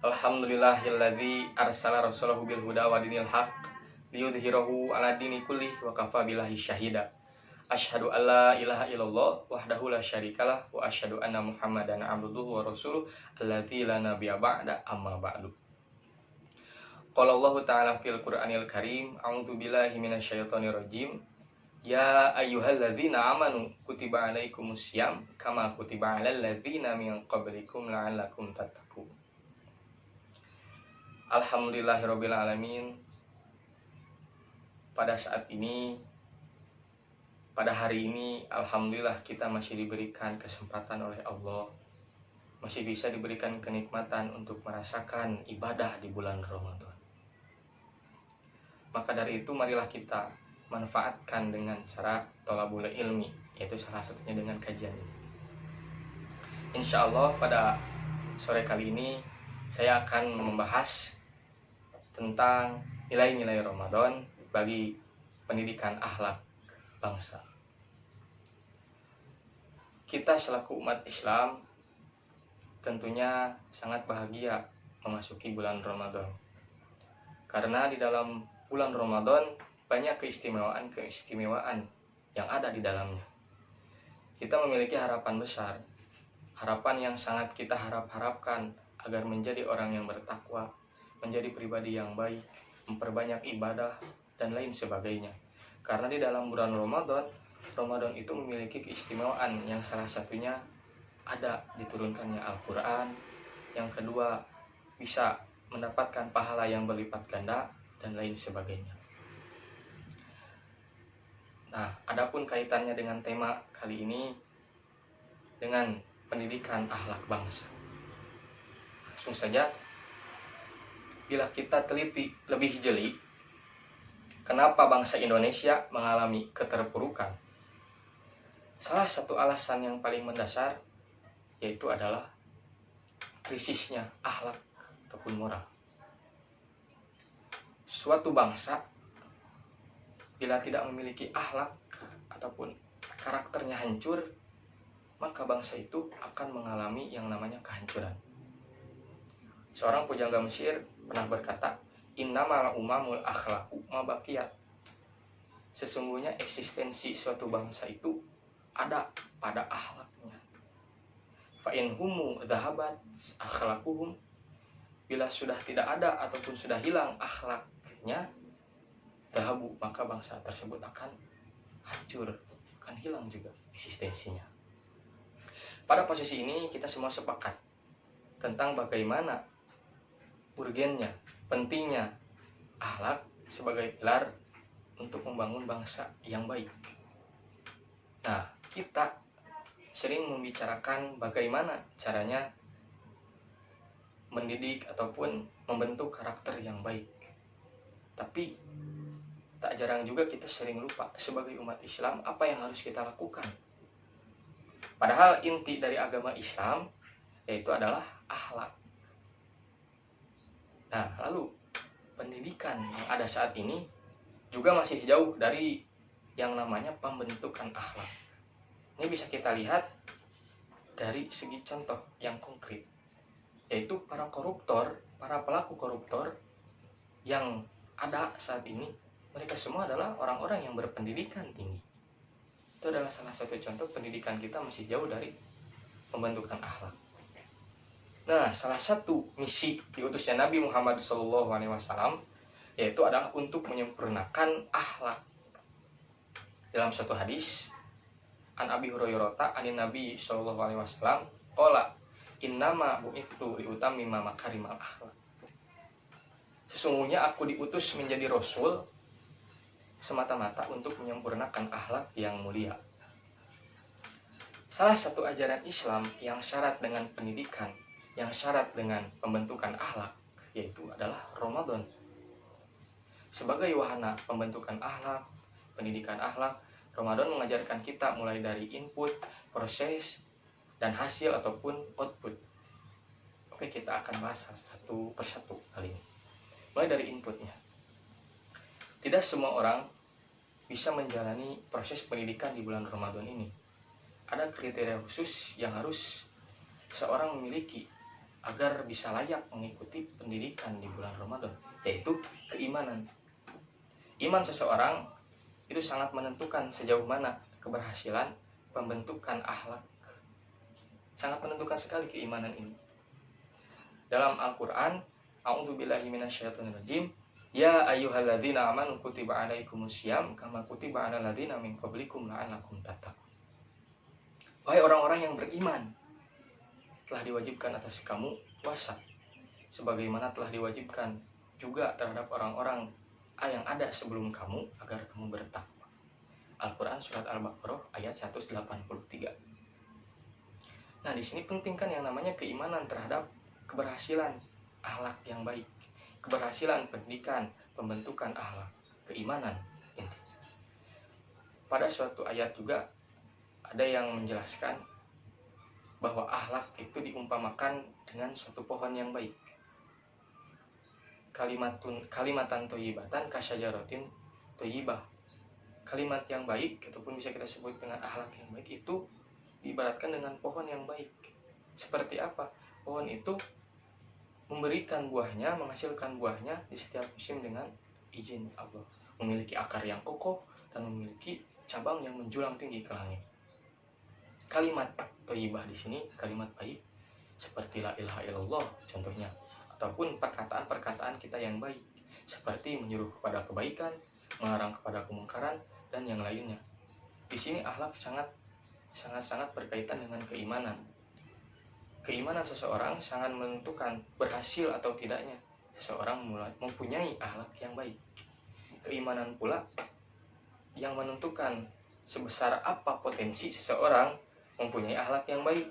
Alhamdulillahilladzi arsala rasulahu bil huda wa dinil haq liyudhhirahu 'ala dini kullih wa kafa billahi syahida. Asyhadu an la ilaha illallah wahdahu la syarikalah wa asyhadu anna Muhammadan abduhu wa rasuluh alladzi la nabiyya ba'da amma ba'du. Qala Allah ta'ala fil Qur'anil Karim, a'udzu billahi minasyaitonir rajim. Ya ayyuhalladzina amanu kutiba 'alaikumusiyam kama kutiba 'alal ladzina min qablikum la'allakum tattaqun. Alhamdulillahirabbil alamin. Pada saat ini, pada hari ini, alhamdulillah kita masih diberikan kesempatan oleh Allah, masih bisa diberikan kenikmatan untuk merasakan ibadah di bulan Ramadan. Maka dari itu marilah kita manfaatkan dengan cara thalabul ilmi, yaitu salah satunya dengan kajian ini. Insya Allah pada sore kali ini saya akan membahas tentang nilai-nilai Ramadan bagi pendidikan akhlak bangsa. Kita selaku umat Islam tentunya sangat bahagia memasuki bulan Ramadan, karena di dalam bulan Ramadan banyak keistimewaan yang ada di dalamnya. Kita memiliki harapan besar, harapan yang sangat kita harapkan agar menjadi orang yang bertakwa, menjadi pribadi yang baik, memperbanyak ibadah, dan lain sebagainya. Karena di dalam bulan Ramadan itu memiliki keistimewaan yang salah satunya ada diturunkannya Al-Quran, yang kedua bisa mendapatkan pahala yang berlipat ganda, dan lain sebagainya. Nah, adapun kaitannya dengan tema kali ini dengan pendidikan akhlak bangsa. Langsung saja, bila kita teliti lebih jeli, kenapa bangsa Indonesia mengalami keterpurukan? Salah satu alasan yang paling mendasar yaitu adalah krisisnya akhlak ataupun moral. Suatu bangsa bila tidak memiliki akhlak ataupun karakternya hancur, maka bangsa itu akan mengalami yang namanya kehancuran. Seorang pujangga Mesir pernah berkata, innamal umamul akhlaqu ma baqiyat. Sesungguhnya eksistensi suatu bangsa itu ada pada akhlaknya. Fa in humu dhahabat akhlaquhum, bila sudah tidak ada ataupun sudah hilang akhlaknya, dhahabu, maka bangsa tersebut akan hancur, akan hilang juga eksistensinya. Pada posisi ini kita semua sepakat tentang bagaimana urgennya, pentingnya akhlak sebagai pilar untuk membangun bangsa yang baik. Nah, kita sering membicarakan bagaimana caranya mendidik ataupun membentuk karakter yang baik. Tapi tak jarang juga kita sering lupa sebagai umat Islam apa yang harus kita lakukan. Padahal inti dari agama Islam yaitu adalah akhlak. Nah, lalu pendidikan yang ada saat ini juga masih jauh dari yang namanya pembentukan akhlak. Ini bisa kita lihat dari segi contoh yang konkret, yaitu para koruptor, para pelaku koruptor yang ada saat ini, mereka semua adalah orang-orang yang berpendidikan tinggi. Itu adalah salah satu contoh pendidikan kita masih jauh dari pembentukan akhlak. Nah, salah satu misi diutusnya Nabi Muhammad SAW yaitu adalah untuk menyempurnakan akhlak. Dalam suatu hadis, an Abi Hurairah anin Nabi SAW qala innama bu'itsu liutammima makarimal akhlak. Sesungguhnya aku diutus menjadi rasul semata-mata untuk menyempurnakan akhlak yang mulia. Salah satu ajaran Islam yang syarat dengan pendidikan, yang syarat dengan pembentukan akhlak, yaitu adalah Ramadan. Sebagai wahana pembentukan akhlak, pendidikan akhlak, Ramadan mengajarkan kita mulai dari input, proses, dan hasil ataupun output. Oke, kita akan bahas satu persatu kali ini. Mulai dari inputnya. Tidak semua orang bisa menjalani proses pendidikan di bulan Ramadan ini. Ada kriteria khusus yang harus seorang memiliki agar bisa layak mengikuti pendidikan di bulan Ramadan, yaitu keimanan. Iman seseorang itu sangat menentukan sejauh mana keberhasilan pembentukan akhlak. Sangat menentukan sekali keimanan ini. Dalam Al-Quran, A'udzubillahi minasyaitonirrajim, Ya ayyuhalladzina amanu kutiba alaikumusiyam kama kutiba alal ladzina min qablikum la'allakum tattaqun. Wahai orang-orang yang beriman, telah diwajibkan atas kamu puasa sebagaimana telah diwajibkan juga terhadap orang-orang yang ada sebelum kamu agar kamu bertakwa. Al-Quran surat Al-Baqarah ayat 183. Nah, di sini penting kan yang namanya keimanan terhadap keberhasilan akhlak yang baik, keberhasilan pendidikan, pembentukan akhlak, keimanan intinya. Pada suatu ayat juga ada yang menjelaskan bahwa akhlak itu diumpamakan dengan suatu pohon yang baik. Kalimatan thayyibatan kasyajaratin thayyibah. Kalimat yang baik ataupun bisa kita sebut dengan akhlak yang baik itu diibaratkan dengan pohon yang baik. Seperti apa? Pohon itu memberikan buahnya, menghasilkan buahnya di setiap musim dengan izin Allah. Memiliki akar yang kokoh dan memiliki cabang yang menjulang tinggi ke langit. Kalimat thayyibah di sini, kalimat baik seperti la ilaha illallah contohnya, ataupun perkataan-perkataan kita yang baik seperti menyuruh kepada kebaikan, melarang kepada kemungkaran dan yang lainnya. Di sini akhlak sangat berkaitan dengan keimanan. Keimanan seseorang sangat menentukan berhasil atau tidaknya seseorang mempunyai akhlak yang baik. Keimanan pula yang menentukan sebesar apa potensi seseorang mempunyai akhlak yang baik.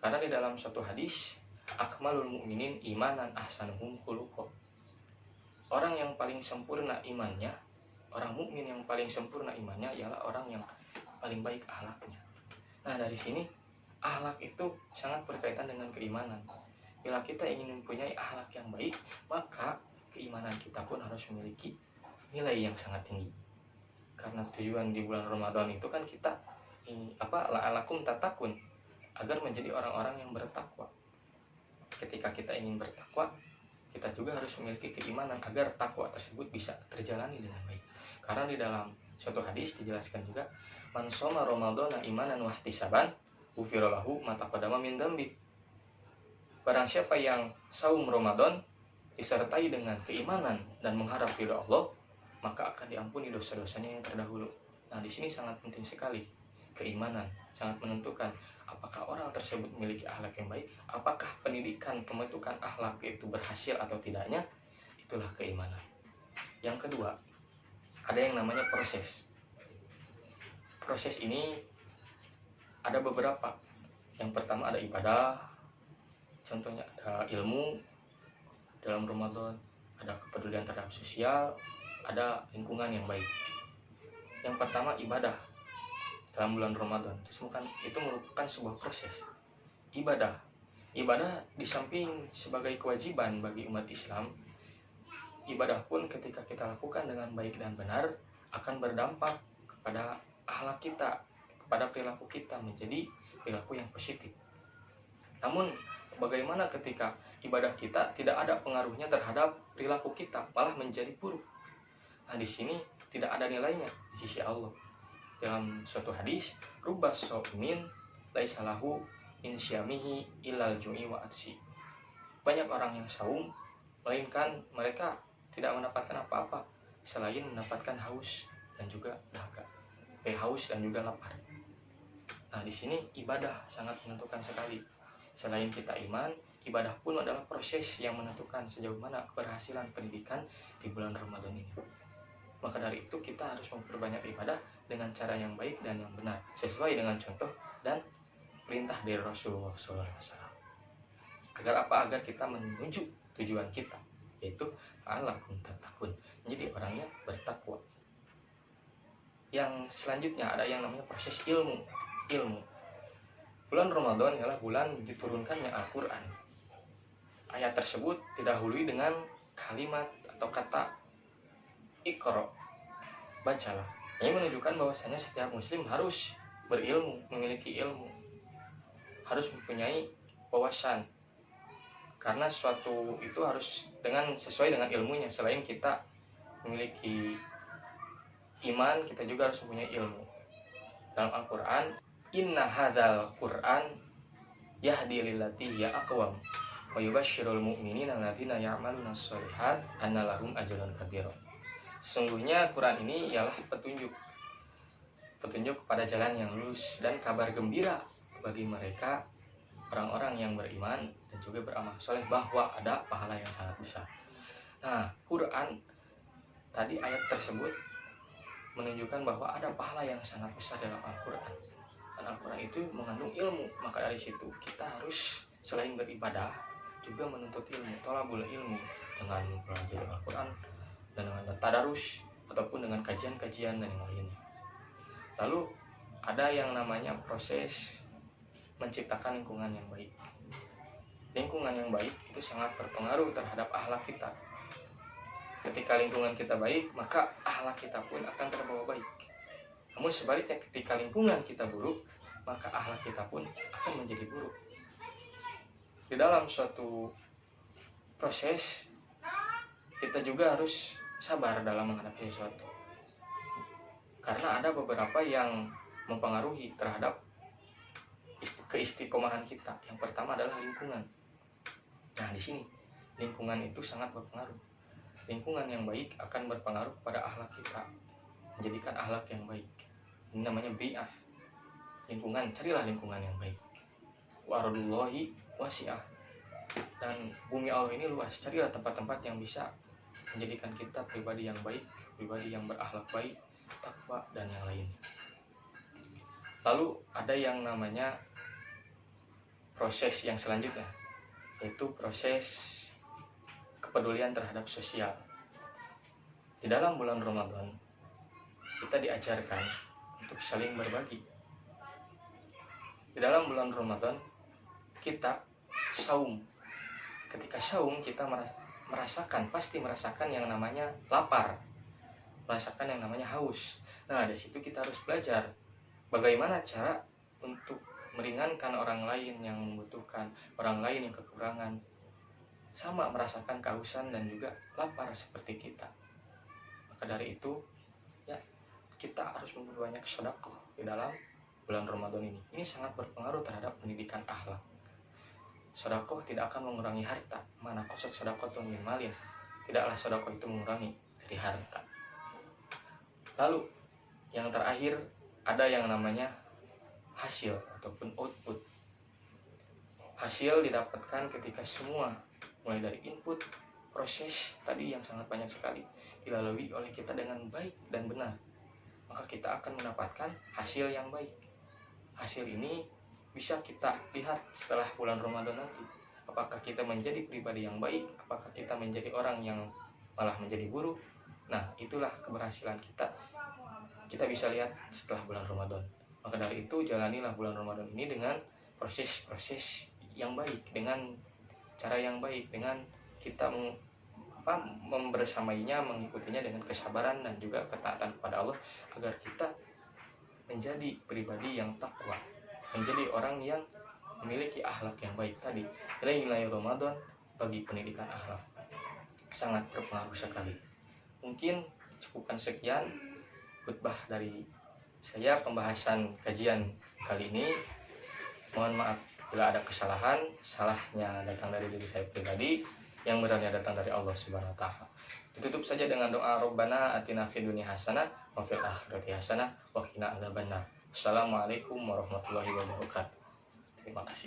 Karena di dalam suatu hadis, akmalul mu'minin imanan ahsanuhum khuluqan. Orang yang paling sempurna imannya, orang mukmin yang paling sempurna imannya ialah orang yang paling baik akhlaknya. Nah, dari sini akhlak itu sangat berkaitan dengan keimanan. Bila kita ingin mempunyai akhlak yang baik, maka keimanan kita pun harus memiliki nilai yang sangat tinggi. Karena tujuan di bulan Ramadan itu kan kita la'alakum tattaqun, agar menjadi orang-orang yang bertakwa. Ketika kita ingin bertakwa, kita juga harus memiliki keimanan agar takwa tersebut bisa terjalani dengan baik. Karena di dalam suatu hadis dijelaskan juga, man shoma ramadhana imanan wa ihtisaban ghufira lahu ma taqaddama min dzambi. Barang siapa yang saum Ramadan disertai dengan keimanan dan mengharap ridha Allah, maka akan diampuni dosa-dosanya yang terdahulu. Nah, di sini sangat penting sekali keimanan, sangat menentukan apakah orang tersebut memiliki akhlak yang baik, apakah pendidikan pembentukan akhlak itu berhasil atau tidaknya, itulah keimanan. Yang kedua, ada yang namanya proses. Proses ini ada beberapa. Yang pertama ada ibadah, contohnya ada ilmu dalam Ramadan, ada kepedulian terhadap sosial, ada lingkungan yang baik. Yang pertama ibadah dalam bulan Ramadan itu merupakan sebuah proses. Ibadah di samping sebagai kewajiban bagi umat Islam, ibadah pun ketika kita lakukan dengan baik dan benar akan berdampak kepada akhlak kita, kepada perilaku kita menjadi perilaku yang positif. Namun bagaimana ketika ibadah kita tidak ada pengaruhnya terhadap perilaku kita, malah menjadi buruk? Nah, di sini tidak ada nilainya di sisi Allah. Dalam suatu hadis, rubbas shaumin laisa lahu min syamihi illal ju'i wa atsi. Banyak orang yang saum, melainkan mereka tidak mendapatkan apa-apa selain mendapatkan haus dan juga dahaga. Haus dan juga lapar. Nah, di sini ibadah sangat menentukan sekali. Selain kita iman, ibadah pun adalah proses yang menentukan sejauh mana keberhasilan pendidikan di bulan Ramadan ini. Maka dari itu kita harus memperbanyak ibadah dengan cara yang baik dan yang benar, sesuai dengan contoh dan perintah dari Rasulullah SAW. Agar apa? Agar kita menuju tujuan kita, yaitu la'allakum tattaqun, menjadi orang yang bertakwa. Yang selanjutnya ada yang namanya proses ilmu. Bulan Ramadan adalah bulan diturunkannya Al-Quran. Ayat tersebut didahului dengan kalimat atau kata Iqra, bacalah. Ini menunjukkan bahwasanya setiap muslim harus berilmu, memiliki ilmu, harus mempunyai wawasan, Karena suatu itu harus sesuai dengan ilmunya. Selain kita memiliki iman, kita juga harus mempunyai ilmu. Dalam Al-Quran, inna hadzal Quran yahdi lillati hiya aqwam wa yubashshirul mu'minina alladzina ya'maluna sholihat anna lahum ajran kabira. Sungguhnya Quran ini ialah petunjuk kepada jalan yang lurus dan kabar gembira bagi mereka orang-orang yang beriman dan juga beramal soleh bahwa ada pahala yang sangat besar. Nah, Quran tadi ayat tersebut menunjukkan bahwa ada pahala yang sangat besar dalam Al-Quran. Dan Al-Quran itu mengandung ilmu. Maka dari situ kita harus selain beribadah juga menuntut ilmu, thalabul ilmu, dengan mempelajari Al-Quran dan dengan tadarus ataupun dengan kajian-kajian dan yang lainnya. Lalu ada yang namanya proses menciptakan lingkungan yang baik. Lingkungan yang baik itu sangat berpengaruh terhadap akhlak kita. Ketika lingkungan kita baik, maka akhlak kita pun akan terbawa baik. Namun sebaliknya, ketika lingkungan kita buruk, maka akhlak kita pun akan menjadi buruk. Di dalam suatu proses, kita juga harus sabar dalam menghadapi sesuatu. Karena ada beberapa yang mempengaruhi terhadap keistiqomahan kita. Yang pertama adalah lingkungan. Nah, di sini lingkungan itu sangat berpengaruh. Lingkungan yang baik akan berpengaruh pada akhlak kita, menjadikan akhlak yang baik. Ini namanya bi'ah. Lingkungan, carilah lingkungan yang baik. Wa ardullahi wasi'ah. Dan bumi Allah ini luas. Carilah tempat-tempat yang bisa menjadikan kita pribadi yang baik, pribadi yang berakhlak baik, takwa dan yang lain. Lalu ada yang namanya proses yang selanjutnya, yaitu proses kepedulian terhadap sosial. Di dalam bulan Ramadan kita diajarkan untuk saling berbagi. Di dalam bulan Ramadan kita saum. Ketika saum kita pasti merasakan yang namanya lapar, merasakan yang namanya haus. Nah, di situ kita harus belajar bagaimana cara untuk meringankan orang lain yang membutuhkan, orang lain yang kekurangan, sama merasakan kehausan dan juga lapar seperti kita. Maka dari itu, ya, kita harus memperbanyak sedekah di dalam bulan Ramadan ini. Ini sangat berpengaruh terhadap pendidikan akhlak. Sedekah tidak akan mengurangi harta. Mana qasad shadaqatun min malin. Tidaklah sedekah itu mengurangi dari harta. Lalu yang terakhir ada yang namanya hasil ataupun output. Hasil didapatkan ketika semua, mulai dari input, proses tadi yang sangat banyak sekali, dilalui oleh kita dengan baik dan benar, maka kita akan mendapatkan hasil yang baik. Hasil ini bisa kita lihat setelah bulan Ramadan nanti. Apakah kita menjadi pribadi yang baik, apakah kita menjadi orang yang malah menjadi buruk. Nah, itulah keberhasilan kita. Kita bisa lihat setelah bulan Ramadan. Maka dari itu jalanilah bulan Ramadan ini dengan proses-proses yang baik, dengan cara yang baik, dengan kita membersamainya, mengikutinya dengan kesabaran dan juga ketaatan kepada Allah, agar kita menjadi pribadi yang takwa, menjadi orang yang memiliki akhlak yang baik tadi. Nilai-nilai Ramadan bagi pendidikan akhlak sangat berpengaruh sekali. Mungkin cukupkan sekian khutbah dari saya, pembahasan kajian kali ini. Mohon maaf bila ada kesalahan. Salahnya datang dari diri saya pribadi, yang benarnya datang dari Allah Subhanahu wa taala. Ditutup saja dengan doa Rabbana atina fid dunya hasanah wa fil akhirati hasanah wa qina adzabannar. Assalamualaikum warahmatullahi wabarakatuh. Terima kasih.